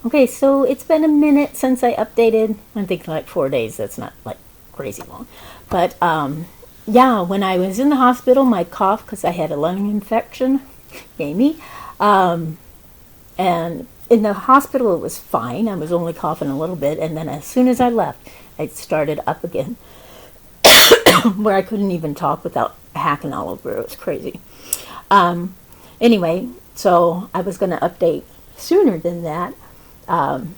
Okay, so it's been a minute since I updated. I think like 4 days. That's not like crazy long. But yeah, when I was in the hospital, my cough, because I had a lung infection, yay me. And in the hospital, it was fine. I was only coughing a little bit. And then as soon as I left, it started up again, where I couldn't even talk without hacking all over. It was crazy. Um, anyway, so I was going to update sooner than that. Um,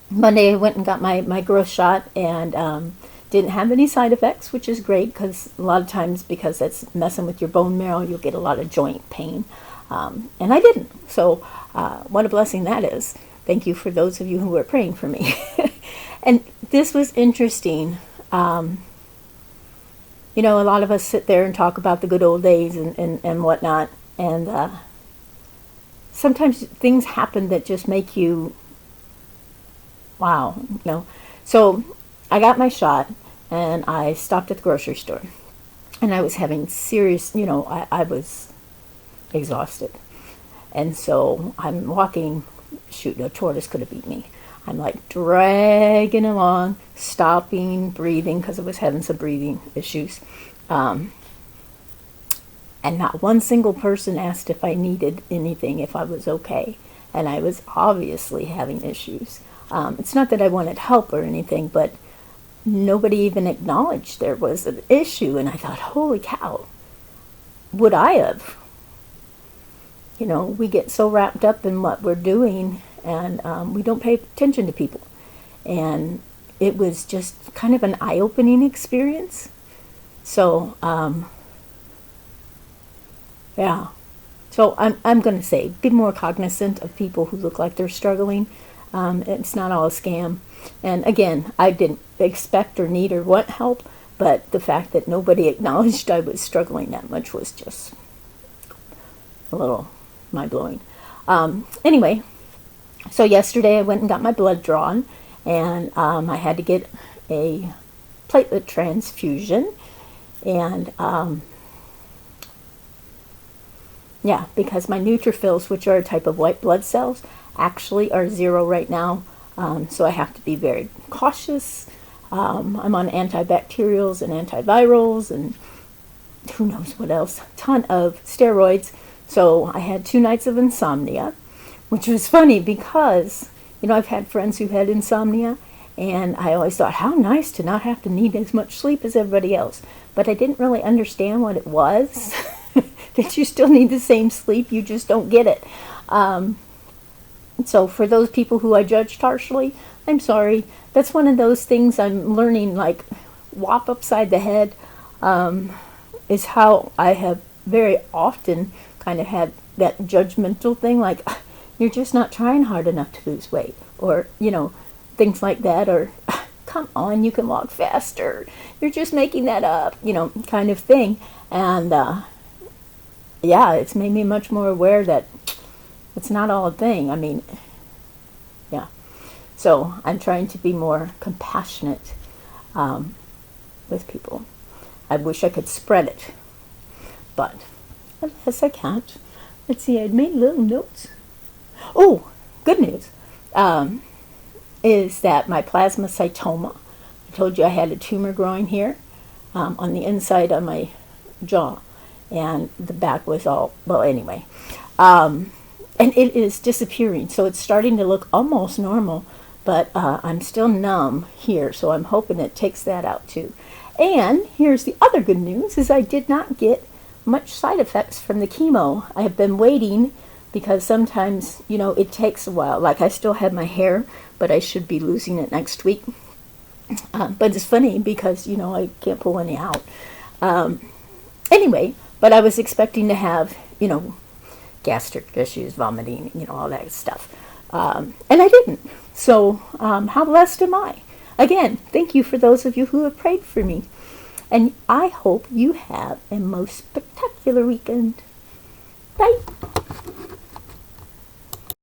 Monday, I went and got my growth shot and didn't have any side effects, which is great because a lot of times, because that's messing with your bone marrow, you'll get a lot of joint pain. And I didn't. So, what a blessing that is. Thank you for those of you who were praying for me. And this was interesting. A lot of us sit there and talk about the good old days and whatnot. And sometimes things happen that just make you, wow. So I got my shot and I stopped at the grocery store. And I was having serious, I was exhausted. And so I'm walking, shoot, a tortoise could have beat me. I'm like dragging along, stopping, breathing, because I was having some breathing issues. And not one single person asked if I needed anything, if I was okay. And I was obviously having issues. It's not that I wanted help or anything, but nobody even acknowledged there was an issue. And I thought, holy cow, would I have? We get so wrapped up in what we're doing and we don't pay attention to people. And it was just kind of an eye-opening experience. So, yeah. So I'm going to say, be more cognizant of people who look like they're struggling. It's not all a scam. And again, I didn't expect or need or want help, but the fact that nobody acknowledged I was struggling that much was just a little mind-blowing. Anyway, so yesterday I went and got my blood drawn, and I had to get a platelet transfusion. And yeah, because my neutrophils, which are a type of white blood cells, actually are 0 right now. So I have to be very cautious. I'm on antibacterials and antivirals and who knows what else. A ton of steroids. So I had 2 nights of insomnia, which was funny because, I've had friends who had insomnia, and I always thought, how nice to not have to need as much sleep as everybody else. But I didn't really understand what it was, that you still need the same sleep, you just don't get it. So for those people who I judged harshly, I'm sorry. That's one of those things I'm learning, like, whop upside the head, is how I have very often kind of had that judgmental thing, like, you're just not trying hard enough to lose weight, or, things like that, or come on, you can walk faster, you're just making that up, kind of thing. And yeah, it's made me much more aware that it's not all a thing. I mean, yeah. So I'm trying to be more compassionate with people. I wish I could spread it, but alas, I can't. Let's see, I made little notes. Oh, good news is that my plasmacytoma, I told you I had a tumor growing here on the inside of my jaw, and the back was all, well, anyway. And it is disappearing, so it's starting to look almost normal, but I'm still numb here, so I'm hoping it takes that out too. And here's the other good news, is I did not get much side effects from the chemo. I have been waiting because sometimes, it takes a while. Like, I still have my hair, but I should be losing it next week. But it's funny because, I can't pull any out. Anyway, but I was expecting to have, gastric issues, vomiting, all that stuff. And I didn't. So how blessed am I? Again, thank you for those of you who have prayed for me. And I hope you have a most spectacular weekend. Bye.